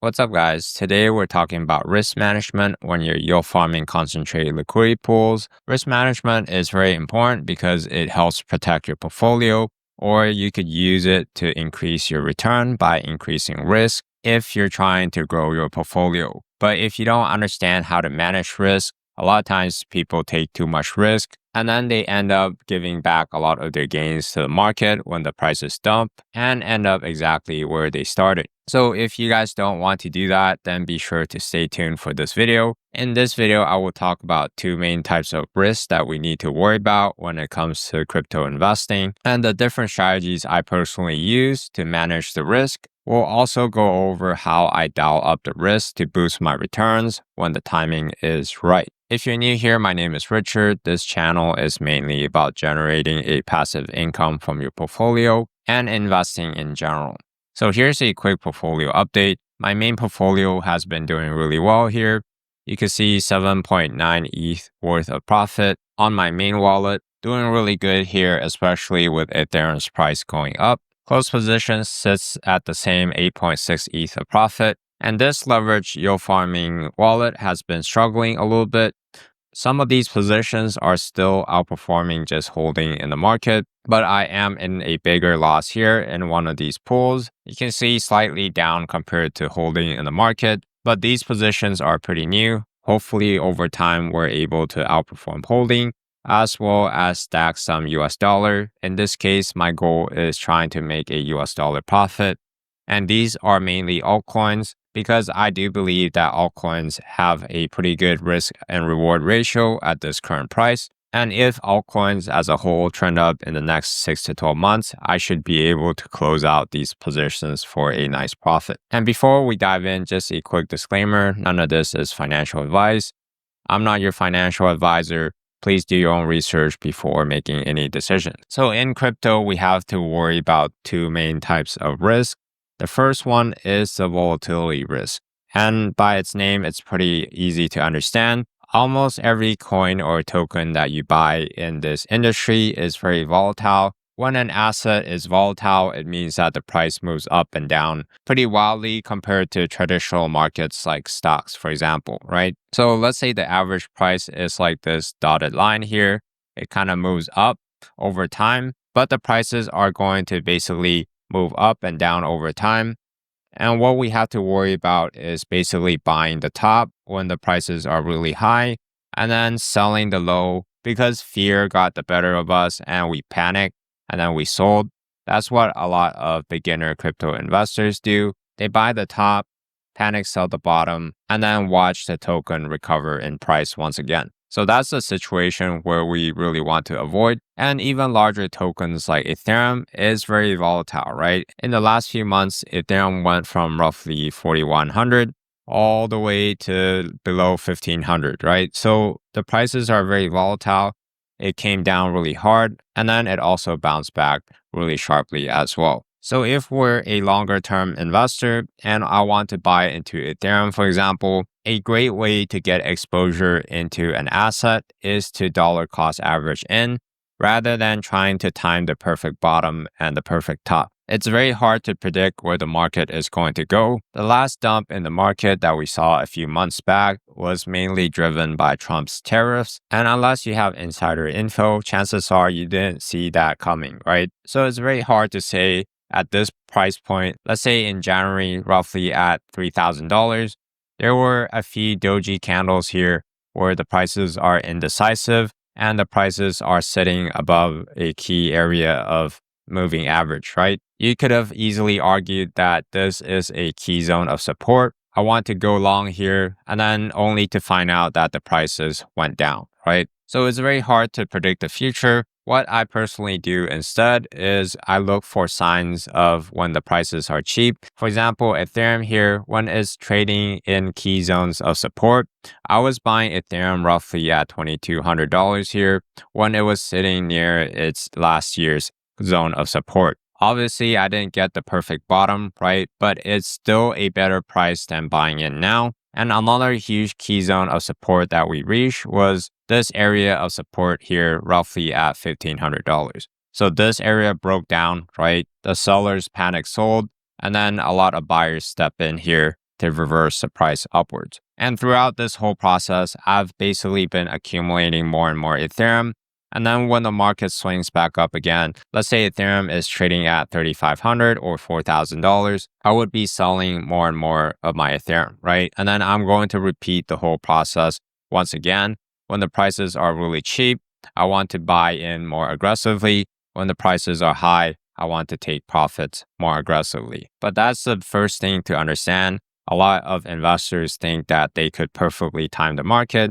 What's up, guys? Today we're talking about risk management when you're yield farming concentrated liquidity pools. Risk management is very important because it helps protect your portfolio, or you could use it to increase your return by increasing risk if you're trying to grow your portfolio. But if you don't understand how to manage risk, a lot of times people take too much risk and then they end up giving back a lot of their gains to the market when the prices dump and end up exactly where they started. So if you guys don't want to do that, then be sure to stay tuned for this video. In this video, I will talk about two main types of risks that we need to worry about when it comes to crypto investing and the different strategies I personally use to manage the risk. We'll also go over how I dial up the risk to boost my returns when the timing is right. If you're new here, my name is Richard. This channel is mainly about generating a passive income from your portfolio and investing in general. So here's a quick portfolio update. My main portfolio has been doing really well here. You can see 7.9 ETH worth of profit on my main wallet. Doing really good here, especially with Ethereum's price going up. Close position sits at the same 8.6 ETH of profit. And this leveraged yield farming wallet has been struggling a little bit. Some of these positions are still outperforming just holding in the market, but I am in a bigger loss here in one of these pools. You can see slightly down compared to holding in the market, but these positions are pretty new. Hopefully over time, we're able to outperform holding as well as stack some US dollar. In this case, my goal is trying to make a US dollar profit. And these are mainly altcoins because I do believe that altcoins have a pretty good risk and reward ratio at this current price. And if altcoins as a whole trend up in the next 6 to 12 months, I should be able to close out these positions for a nice profit. And before we dive in, just a quick disclaimer, none of this is financial advice. I'm not your financial advisor. Please do your own research before making any decisions. So in crypto, we have to worry about two main types of risk. The first one is the volatility risk. And by its name, it's pretty easy to understand. Almost every coin or token that you buy in this industry is very volatile. When an asset is volatile, it means that the price moves up and down pretty wildly compared to traditional markets like stocks, for example, right? So let's say the average price is like this dotted line here. It kind of moves up over time, but the prices are going to basically move up and down over time. And what we have to worry about is basically buying the top when the prices are really high and then selling the low because fear got the better of us and we panicked and then we sold. That's what a lot of beginner crypto investors do. They buy the top, panic sell the bottom, and then watch the token recover in price once again. So that's the situation where we really want to avoid. And even larger tokens like Ethereum is very volatile, right? In the last few months, Ethereum went from roughly 4,100 all the way to below 1,500, right? So the prices are very volatile. It came down really hard, and then it also bounced back really sharply as well. So if we're a longer term investor and I want to buy into Ethereum, for example, a great way to get exposure into an asset is to dollar cost average in rather than trying to time the perfect bottom and the perfect top. It's very hard to predict where the market is going to go. The last dump in the market that we saw a few months back was mainly driven by Trump's tariffs. And unless you have insider info, chances are you didn't see that coming, right? So it's very hard to say at this price point. Let's say in January, roughly at $3,000, there were a few doji candles here where the prices are indecisive and the prices are sitting above a key area of moving average, right? You could have easily argued that this is a key zone of support. I want to go long here and then only to find out that the prices went down, right? So it's very hard to predict the future. What I personally do instead is I look for signs of when the prices are cheap. For example, Ethereum here, when it's trading in key zones of support, I was buying Ethereum roughly at $2,200 here when it was sitting near its last year's zone of support. Obviously, I didn't get the perfect bottom, right? But it's still a better price than buying in now. And another huge key zone of support that we reached was this area of support here, roughly at $1,500. So this area broke down, right? The sellers panic sold, and then a lot of buyers step in here to reverse the price upwards. And throughout this whole process, I've basically been accumulating more and more Ethereum. And then when the market swings back up again, let's say Ethereum is trading at $3,500 or $4,000, I would be selling more and more of my Ethereum, right? And then I'm going to repeat the whole process once again. When the prices are really cheap, I want to buy in more aggressively. When the prices are high, I want to take profits more aggressively. But that's the first thing to understand. A lot of investors think that they could perfectly time the market.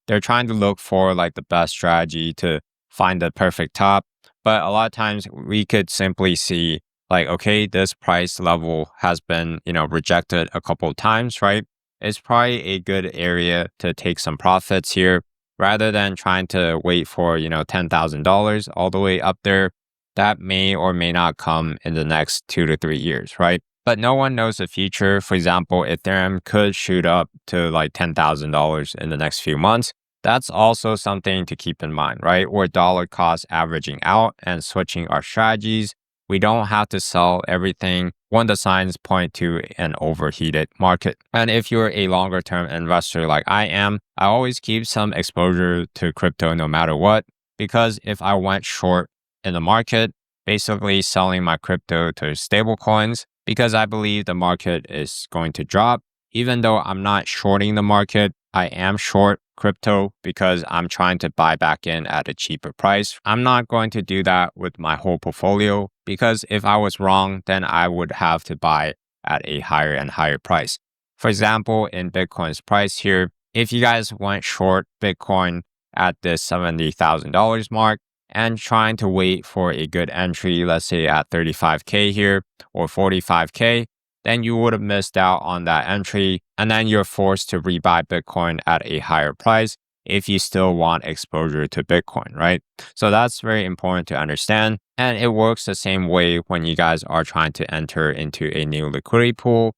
They're trying to look for like the best strategy to find the perfect top. But a lot of times we could simply see like, okay, this price level has been, rejected a couple of times, right? It's probably a good area to take some profits here rather than trying to wait for, $10,000 all the way up there. That may or may not come in the next 2 to 3 years, right? But no one knows the future. For example, Ethereum could shoot up to like $10,000 in the next few months. That's also something to keep in mind, right? We're dollar cost averaging out and switching our strategies. We don't have to sell everything when the signs point to an overheated market. And if you're a longer term investor like I am, I always keep some exposure to crypto no matter what, because if I went short in the market, basically selling my crypto to stable coins, because I believe the market is going to drop. Even though I'm not shorting the market, I am short crypto because I'm trying to buy back in at a cheaper price. I'm not going to do that with my whole portfolio because if I was wrong, then I would have to buy at a higher and higher price. For example, in Bitcoin's price here, if you guys went short Bitcoin at this $70,000 mark, and trying to wait for a good entry, let's say at 35K here or 45K, then you would have missed out on that entry. And then you're forced to rebuy Bitcoin at a higher price if you still want exposure to Bitcoin, right? So that's very important to understand. And it works the same way when you guys are trying to enter into a new liquidity pool.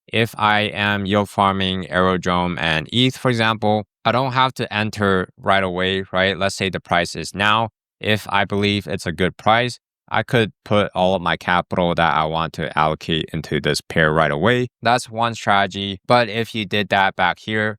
If I am yield farming Aerodrome and ETH, for example, I don't have to enter right away, right? Let's say the price is now. If I believe it's a good price, I could put all of my capital that I want to allocate into this pair right away. That's one strategy. But if you did that back here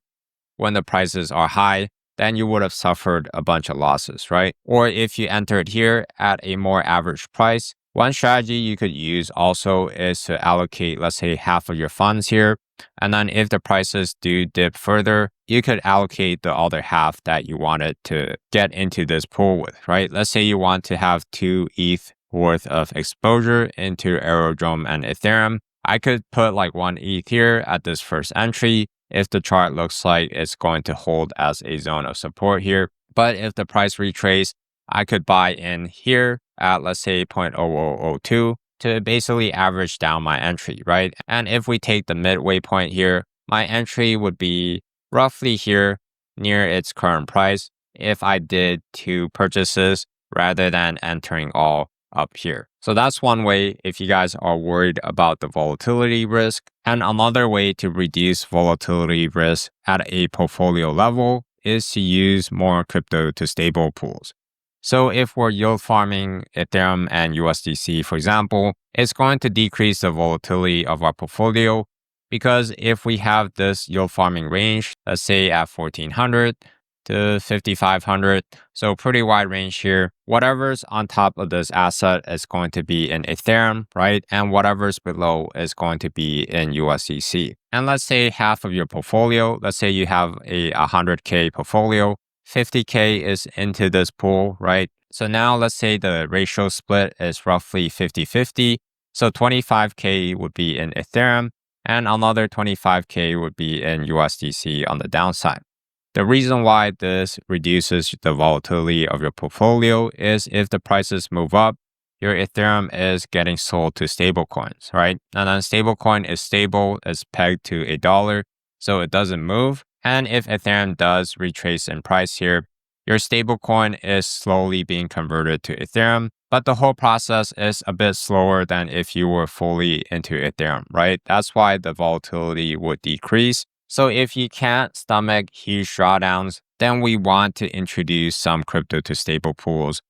when the prices are high, then you would have suffered a bunch of losses, right? Or if you entered here at a more average price, one strategy you could use also is to allocate, let's say, half of your funds here. And then if the prices do dip further, you could allocate the other half that you wanted to get into this pool with, right? Let's say you want to have 2 ETH worth of exposure into Aerodrome and Ethereum. I could put like 1 ETH here at this first entry if the chart looks like it's going to hold as a zone of support here. But if the price retrace, I could buy in here at, let's say, 0.0002 to basically average down my entry, right? And if we take the midway point here, my entry would be roughly here near its current price if I did 2 purchases rather than entering all up here. So that's one way if you guys are worried about the volatility risk. And another way to reduce volatility risk at a portfolio level is to use more crypto to stable pools. So if we're yield farming Ethereum and USDC, for example, it's going to decrease the volatility of our portfolio because if we have this yield farming range, let's say at 1400 to 5500, so pretty wide range here, whatever's on top of this asset is going to be in Ethereum, right? And whatever's below is going to be in USDC. And let's say half of your portfolio, let's say you have a 100K portfolio, 50K is into this pool, right? So now let's say the ratio split is roughly 50-50. So 25K would be in Ethereum and another 25K would be in USDC on the downside. The reason why this reduces the volatility of your portfolio is if the prices move up, your Ethereum is getting sold to stablecoins, right? And then stablecoin is stable, it's pegged to $1, so it doesn't move. And if Ethereum does retrace in price here, your stablecoin is slowly being converted to Ethereum, but the whole process is a bit slower than if you were fully into Ethereum, right? That's why the volatility would decrease. So if you can't stomach huge drawdowns, then we want to introduce some crypto to stable pools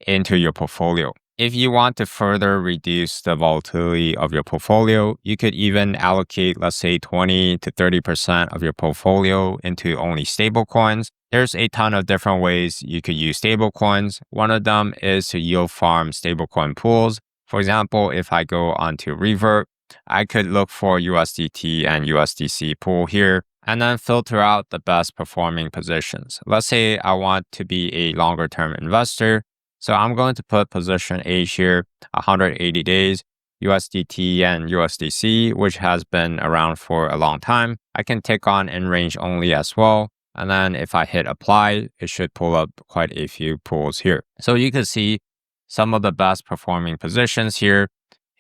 into your portfolio. If you want to further reduce the volatility of your portfolio, you could even allocate, let's say 20 to 30% of your portfolio into only stable coins. There's a ton of different ways you could use stable coins. One of them is to yield farm stablecoin pools. For example, if I go onto Revert, I could look for USDT and USDC pool here and then filter out the best performing positions. Let's say I want to be a longer term investor. So I'm going to put position H here, 180 days, USDT and USDC, which has been around for a long time. I can tick on in range only as well. And then if I hit apply, it should pull up quite a few pools here. So you can see some of the best performing positions here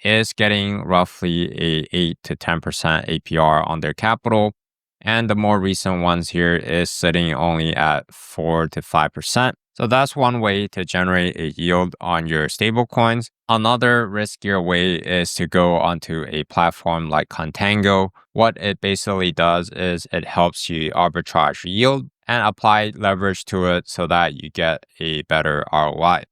is getting roughly a 8 to 10% APR on their capital. And the more recent ones here is sitting only at 4 to 5%. So that's one way to generate a yield on your stablecoins. Another riskier way is to go onto a platform like Contango. What it basically does is it helps you arbitrage yield and apply leverage to it so that you get a better ROI.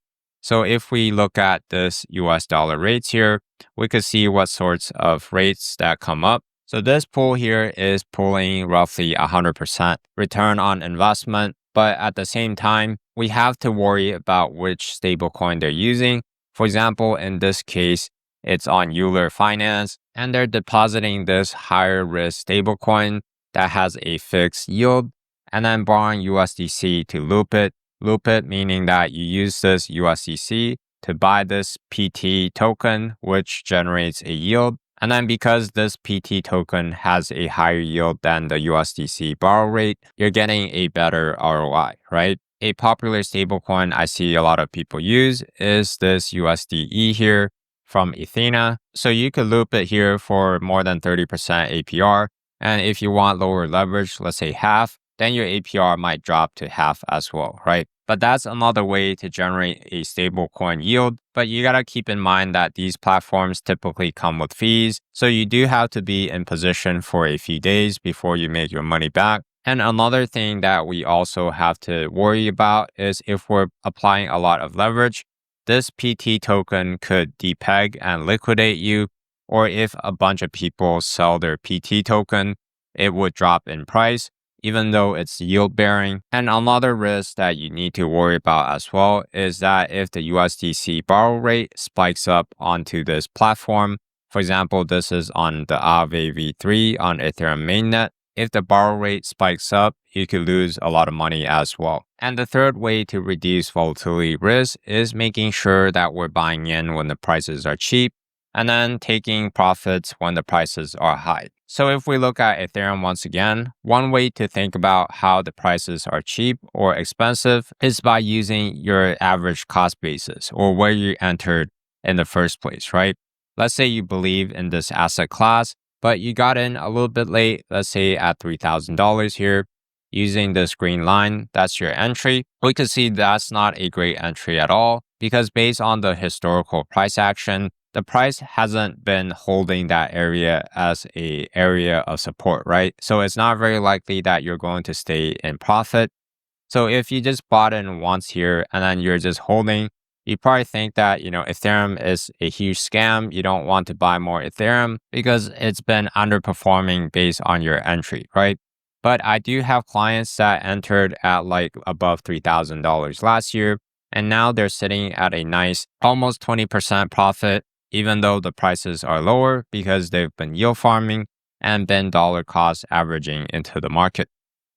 So if we look at this US dollar rates here, we could see what sorts of rates that come up. So this pool here is pulling roughly 100% return on investment. But at the same time, we have to worry about which stablecoin they're using. For example, in this case, it's on Euler Finance, and they're depositing this higher risk stablecoin that has a fixed yield, and then borrowing USDC to loop it. Loop it meaning that you use this USDC to buy this PT token, which generates a yield. And then because this PT token has a higher yield than the USDC borrow rate, you're getting a better ROI, right? A popular stablecoin I see a lot of people use is this USDE here from Ethena. So you could loop it here for more than 30% APR. And if you want lower leverage, let's say half, then your APR might drop to half as well, right? But that's another way to generate a stablecoin yield. But you gotta keep in mind that these platforms typically come with fees. So you do have to be in position for a few days before you make your money back. And another thing that we also have to worry about is if we're applying a lot of leverage, this PT token could depeg and liquidate you. Or if a bunch of people sell their PT token, it would drop in price, even though it's yield bearing. And another risk that you need to worry about as well is that if the USDC borrow rate spikes up onto this platform, for example, this is on the Aave V3 on Ethereum mainnet. If the borrow rate spikes up, you could lose a lot of money as well. And the third way to reduce volatility risk is making sure that we're buying in when the prices are cheap and then taking profits when the prices are high. So if we look at Ethereum once again, one way to think about how the prices are cheap or expensive is by using your average cost basis or where you entered in the first place, right? Let's say you believe in this asset class, but you got in a little bit late, let's say at $3,000 here. Using this green line, that's your entry. We could see that's not a great entry at all because based on the historical price action, the price hasn't been holding that area as a area of support, right? So it's not very likely that you're going to stay in profit. So if you just bought in once here and then you're just holding, you probably think that, Ethereum is a huge scam. You don't want to buy more Ethereum because it's been underperforming based on your entry, right? But I do have clients that entered at like above $3,000 last year, and now they're sitting at a nice almost 20% profit, even though the prices are lower because they've been yield farming and been dollar cost averaging into the market.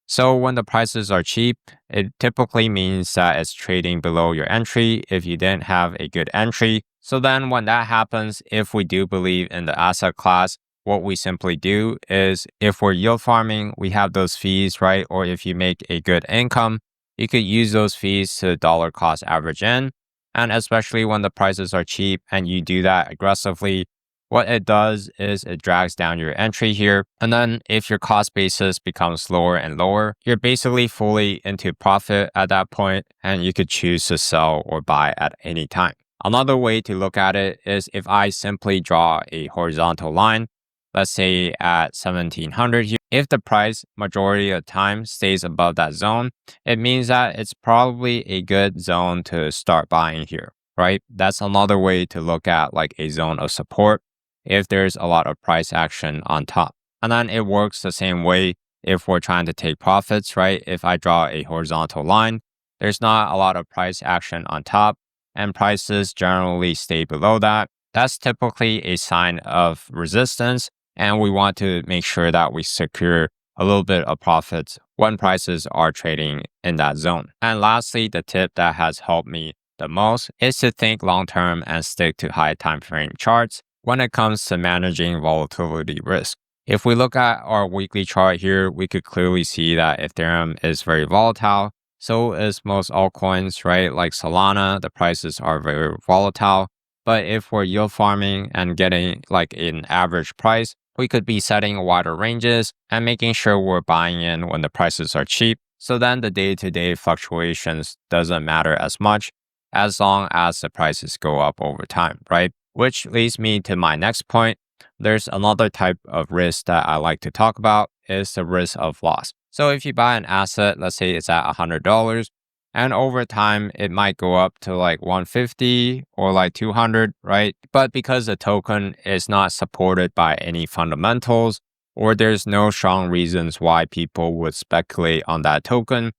So when the prices are cheap, it typically means that it's trading below your entry if you didn't have a good entry. So then when that happens, if we do believe in the asset class, what we simply do is if we're yield farming, we have those fees, right? Or if you make a good income, you could use those fees to dollar cost average in. And especially when the prices are cheap and you do that aggressively, what it does is it drags down your entry here. And then if your cost basis becomes lower and lower, you're basically fully into profit at that point, and you could choose to sell or buy at any time. Another way to look at it is if I simply draw a horizontal line, let's say at 1700 here, if the price majority of the time stays above that zone, it means that it's probably a good zone to start buying here. right? That's another way to look at like a zone of support if there's a lot of price action on top. And then it works the same way if we're trying to take profits, right? If I draw a horizontal line, there's not a lot of price action on top and prices generally stay below that. That's typically a sign of resistance, and we want to make sure that we secure a little bit of profits when prices are trading in that zone. And lastly, the tip that has helped me the most is to think long term and stick to high time frame charts when it comes to managing volatility risk. If we look at our weekly chart here, we could clearly see that Ethereum is very volatile. So is most altcoins, right? Like Solana, the prices are very volatile. But if we're yield farming and getting like an average price, we could be setting wider ranges and making sure we're buying in when the prices are cheap. So then the day-to-day fluctuations doesn't matter as much as long as the prices go up over time, right? Which leads me to my next point. There's another type of risk that I like to talk about is the risk of loss. So if you buy an asset, let's say it's at $100, and over time it might go up to like 150 or like 200, right? But because the token is not supported by any fundamentals, or there's no strong reasons why people would speculate on that token,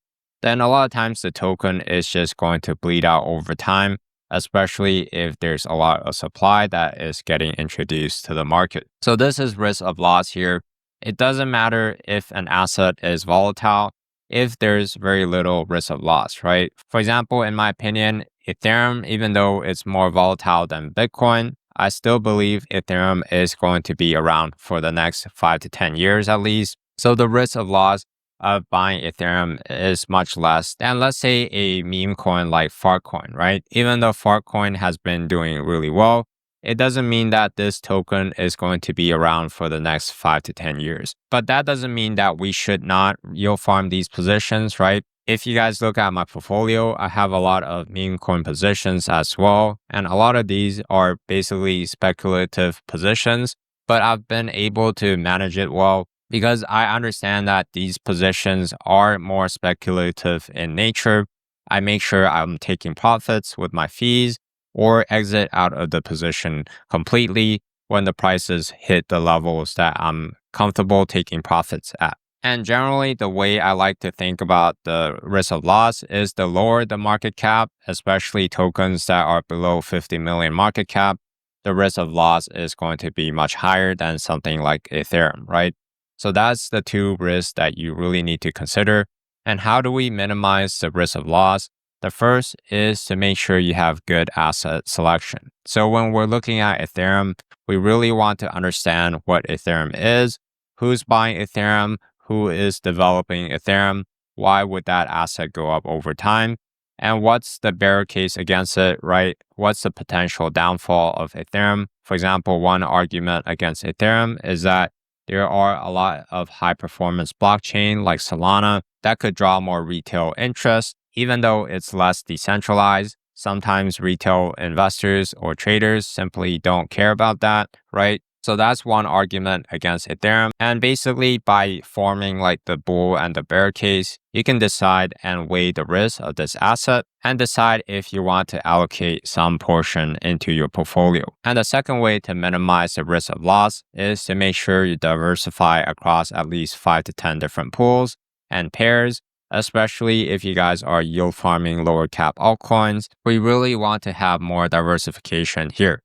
then a lot of times the token is just going to bleed out over time, especially if there's a lot of supply that is getting introduced to the market. So this is risk of loss here. It doesn't matter if an asset is volatile, if there's very little risk of loss, right? For example, in my opinion, Ethereum, even though it's more volatile than Bitcoin, I still believe Ethereum is going to be around for the next 5 to 10 years at least. So the risk of loss of buying Ethereum is much less than, let's say, a meme coin like Fartcoin, right? Even though Fartcoin has been doing really well, it doesn't mean that this token is going to be around for the next 5 to 10 years. But that doesn't mean that we should not yield farm these positions, right? If you guys look at my portfolio, I have a lot of meme coin positions as well. And a lot of these are basically speculative positions, but I've been able to manage it well because I understand that these positions are more speculative in nature. I make sure I'm taking profits with my fees or exit out of the position completely when the prices hit the levels that I'm comfortable taking profits at. And generally, the way I like to think about the risk of loss is the lower the market cap, especially tokens that are below 50 million market cap, the risk of loss is going to be much higher than something like Ethereum, right? So that's the two risks that you really need to consider. And how do we minimize the risk of loss? The first is to make sure you have good asset selection. So when we're looking at Ethereum, we really want to understand what Ethereum is, who's buying Ethereum, who is developing Ethereum, why would that asset go up over time, and what's the bear case against it, right? What's the potential downfall of Ethereum? For example, one argument against Ethereum is that there are a lot of high performance blockchain like Solana that could draw more retail interest, even though it's less decentralized. Sometimes retail investors or traders simply don't care about that, right? So that's one argument against Ethereum. And basically by forming like the bull and the bear case, you can decide and weigh the risk of this asset and decide if you want to allocate some portion into your portfolio. And the second way to minimize the risk of loss is to make sure you diversify across at least 5 to 10 different pools and pairs, especially if you guys are yield farming lower cap altcoins. We really want to have more diversification here.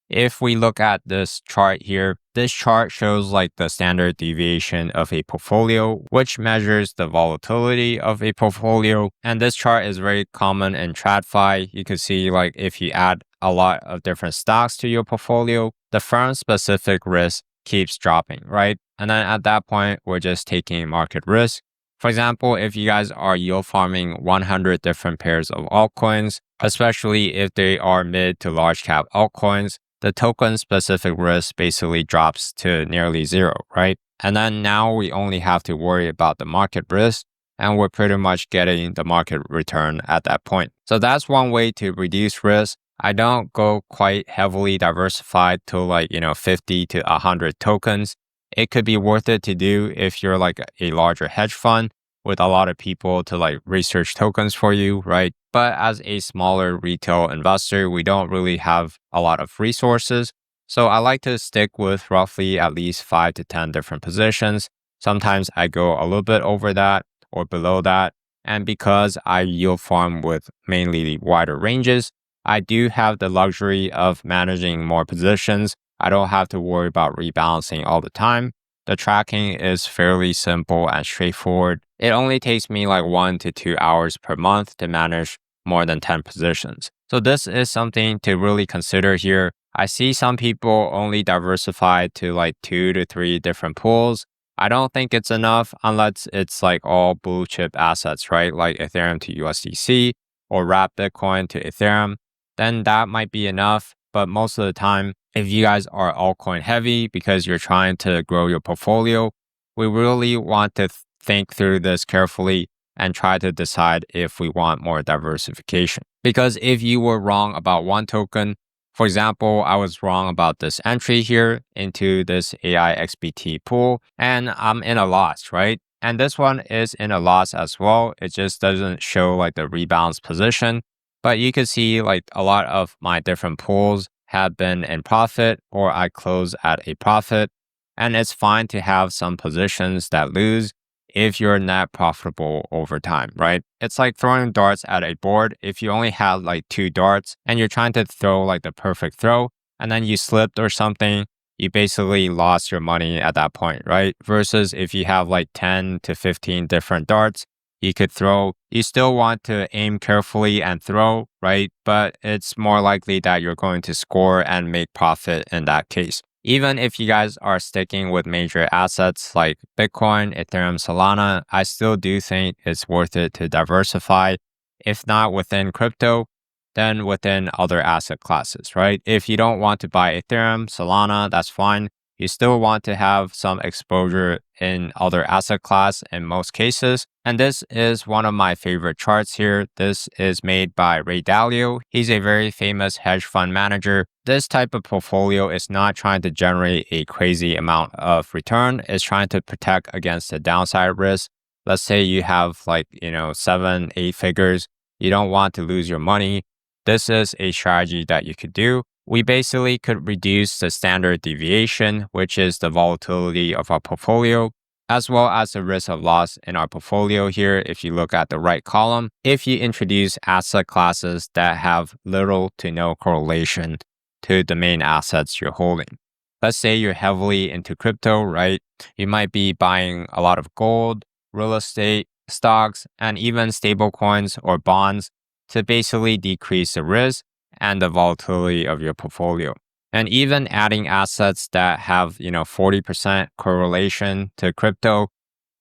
If we look at this chart here, this chart shows like the standard deviation of a portfolio, which measures the volatility of a portfolio. And this chart is very common in TradFi. You can see like if you add a lot of different stocks to your portfolio, the firm-specific risk keeps dropping, right? And then at that point, we're just taking market risk. For example, if you guys are yield farming 100 different pairs of altcoins, especially if they are mid to large cap altcoins, the token specific risk basically drops to nearly zero, right? And then now we only have to worry about the market risk, and we're pretty much getting the market return at that point. So that's one way to reduce risk. I don't go quite heavily diversified to like, 50 to 100 tokens. It could be worth it to do if you're like a larger hedge fund, with a lot of people to like research tokens for you, right? But as a smaller retail investor, we don't really have a lot of resources. So I like to stick with roughly at least 5 to 10 different positions. Sometimes I go a little bit over that or below that. And because I yield farm with mainly wider ranges, I do have the luxury of managing more positions. I don't have to worry about rebalancing all the time. The tracking is fairly simple and straightforward. It only takes me like 1 to 2 hours per month to manage more than 10 positions. So this is something to really consider here. I see some people only diversify to like 2 to 3 different pools. I don't think it's enough unless it's like all blue chip assets, right? Like Ethereum to USDC or wrap Bitcoin to Ethereum. Then that might be enough. But most of the time, if you guys are altcoin heavy because you're trying to grow your portfolio, we really want to think through this carefully and try to decide if we want more diversification. Because if you were wrong about one token, for example, I was wrong about this entry here into this AI XBT pool, and I'm in a loss, right? And this one is in a loss as well. It just doesn't show like the rebalance position. But you can see like a lot of my different pools have been in profit or I close at a profit. And it's fine to have some positions that lose if you're net profitable over time, right? It's like throwing darts at a board. If you only have like 2 darts and you're trying to throw like the perfect throw and then you slipped or something, you basically lost your money at that point, right? Versus if you have like 10 to 15 different darts, you could throw. You still want to aim carefully and throw, right? But it's more likely that you're going to score and make profit in that case. Even if you guys are sticking with major assets like Bitcoin, Ethereum, Solana, I still do think it's worth it to diversify. If not within crypto, then within other asset classes, right? If you don't want to buy Ethereum, Solana, that's fine. You still want to have some exposure in other asset class in most cases. And this is one of my favorite charts here. This is made by Ray Dalio. He's a very famous hedge fund manager. This type of portfolio is not trying to generate a crazy amount of return. It's trying to protect against the downside risk. Let's say you have like, 7, 8 figures. You don't want to lose your money. This is a strategy that you could do. We basically could reduce the standard deviation, which is the volatility of our portfolio, as well as the risk of loss in our portfolio here. If you look at the right column, if you introduce asset classes that have little to no correlation to the main assets you're holding. Let's say you're heavily into crypto, right? You might be buying a lot of gold, real estate, stocks, and even stable coins or bonds to basically decrease the risk and the volatility of your portfolio. And even adding assets that have, 40% correlation to crypto,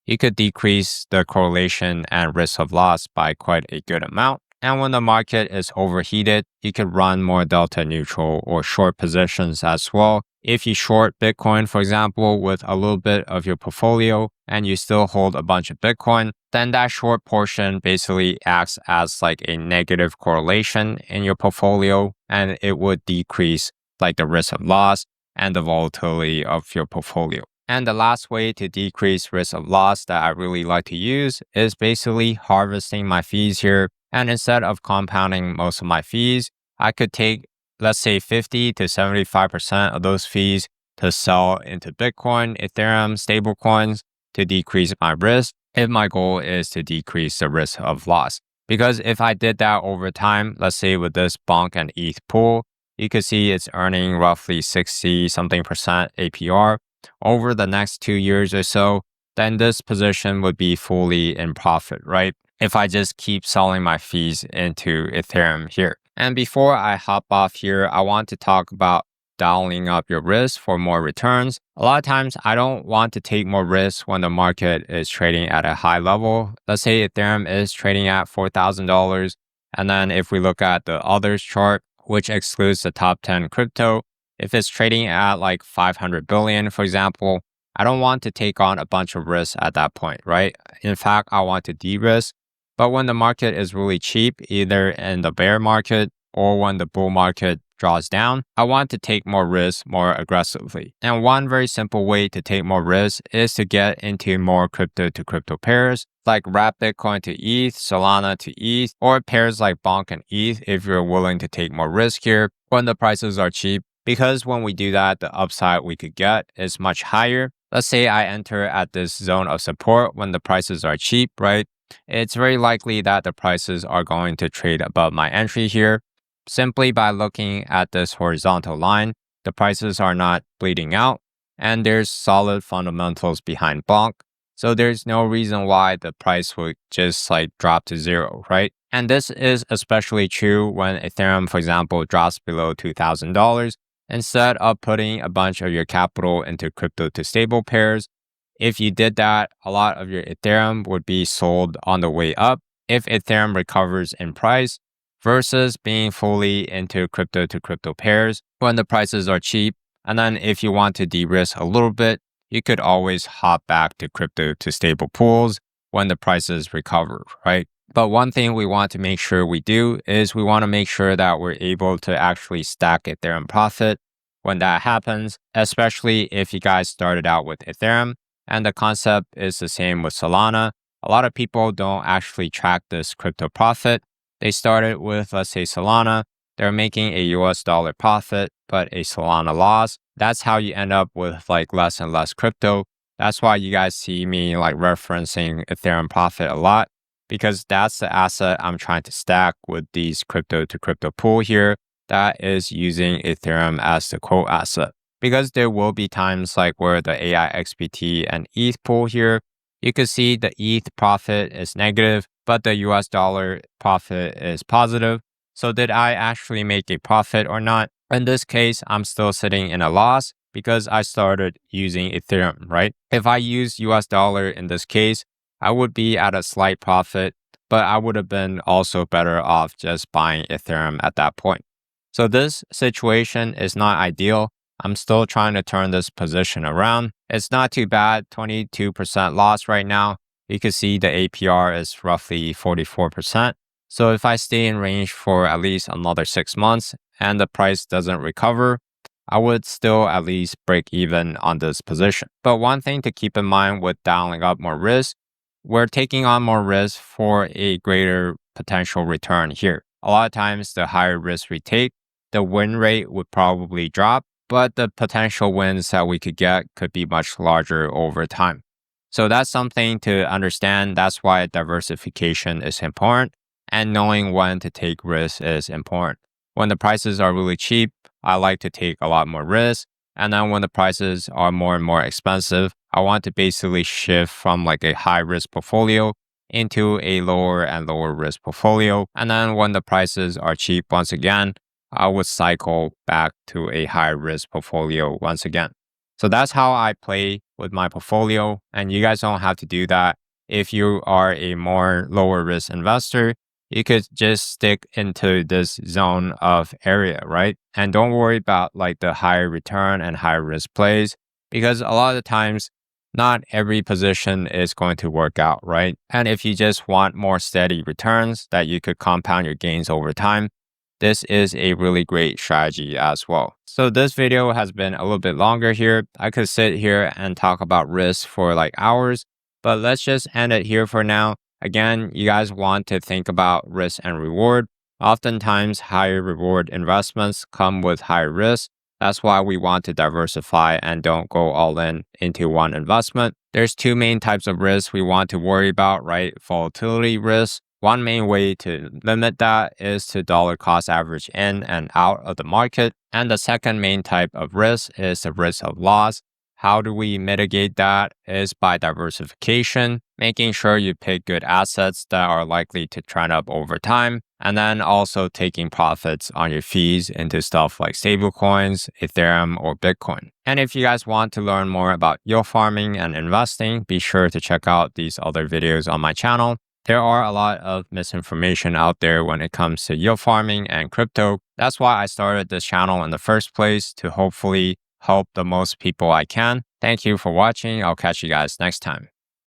you could decrease the correlation and risk of loss by quite a good amount. And when the market is overheated, you could run more delta neutral or short positions as well. If you short Bitcoin, for example, with a little bit of your portfolio and you still hold a bunch of Bitcoin, then that short portion basically acts as like a negative correlation in your portfolio and it would decrease like the risk of loss and the volatility of your portfolio. And the last way to decrease risk of loss that I really like to use is basically harvesting my fees here. And instead of compounding most of my fees, I could take, let's say 50 to 75% of those fees to sell into Bitcoin, Ethereum, stablecoins to decrease my risk if my goal is to decrease the risk of loss. Because if I did that over time, let's say with this Bonk and ETH pool, you could see it's earning roughly 60 something percent APR over the next 2 years or so, then this position would be fully in profit, right? If I just keep selling my fees into Ethereum here. And before I hop off here, I want to talk about dialing up your risk for more returns. A lot of times I don't want to take more risk when the market is trading at a high level. Let's say Ethereum is trading at $4,000. And then if we look at the others chart, which excludes the top 10 crypto, if it's trading at like 500 billion, for example, I don't want to take on a bunch of risks at that point, right? In fact, I want to de-risk. But when the market is really cheap, either in the bear market or when the bull market draws down, I want to take more risk more aggressively. And one very simple way to take more risk is to get into more crypto to crypto pairs, like wrap Bitcoin to ETH, Solana to ETH, or pairs like Bonk and ETH if you're willing to take more risk here when the prices are cheap. Because when we do that, the upside we could get is much higher. Let's say I enter at this zone of support when the prices are cheap, right? It's very likely that the prices are going to trade above my entry here. Simply by looking at this horizontal line, the prices are not bleeding out, and there's solid fundamentals behind Bonk. So there's no reason why the price would just like drop to zero, right? And this is especially true when Ethereum, for example, drops below $2,000. Instead of putting a bunch of your capital into crypto to stable pairs, if you did that, a lot of your Ethereum would be sold on the way up if Ethereum recovers in price versus being fully into crypto to crypto pairs when the prices are cheap. And then if you want to de-risk a little bit, you could always hop back to crypto to stable pools when the prices recover, right? But one thing we want to make sure we do is we want to make sure that we're able to actually stack Ethereum profit when that happens, especially if you guys started out with Ethereum. And the concept is the same with Solana. A lot of people don't actually track this crypto profit. They started with, let's say, Solana. They're making a US dollar profit, but a Solana loss. That's how you end up with like less and less crypto. That's why you guys see me like referencing Ethereum profit a lot, because that's the asset I'm trying to stack with these crypto to crypto pool here that is using Ethereum as the quote asset. Because there will be times like where the AI XBT and ETH pool here, you can see the ETH profit is negative, but the US dollar profit is positive. So did I actually make a profit or not? In this case, I'm still sitting in a loss because I started using Ethereum, right? If I use US dollar in this case, I would be at a slight profit, but I would have been also better off just buying Ethereum at that point. So this situation is not ideal. I'm still trying to turn this position around. It's not too bad, 22% loss right now. You can see the APR is roughly 44%. So if I stay in range for at least another 6 months and the price doesn't recover, I would still at least break even on this position. But one thing to keep in mind with dialing up more risk, we're taking on more risk for a greater potential return here. A lot of times, the higher risk we take, the win rate would probably drop, but the potential wins that we could get could be much larger over time. So that's something to understand. That's why diversification is important, and knowing when to take risks is important. When the prices are really cheap, I like to take a lot more risk. And then when the prices are more and more expensive, I want to basically shift from like a high risk portfolio into a lower and lower risk portfolio. And then when the prices are cheap once again, I would cycle back to a high risk portfolio once again. So that's how I play with my portfolio. And you guys don't have to do that. If you are a more lower risk investor, you could just stick into this zone of area, right? And don't worry about like the higher return and higher risk plays, because a lot of the times, not every position is going to work out, right? And if you just want more steady returns that you could compound your gains over time, this is a really great strategy as well. So this video has been a little bit longer here. I could sit here and talk about risk for like hours, but let's just end it here for now. Again, you guys want to think about risk and reward. Oftentimes, higher reward investments come with higher risk. That's why we want to diversify and don't go all in into one investment. There's two main types of risks we want to worry about, right? Volatility risk. One main way to limit that is to dollar cost average in and out of the market. And the second main type of risk is the risk of loss. How do we mitigate that? Is by diversification, making sure you pick good assets that are likely to trend up over time, and then also taking profits on your fees into stuff like stablecoins, Ethereum, or Bitcoin. And if you guys want to learn more about yield farming and investing, be sure to check out these other videos on my channel. There are a lot of misinformation out there when it comes to yield farming and crypto. That's why I started this channel in the first place, to hopefully help the most people I can. Thank you for watching. I'll catch you guys next time.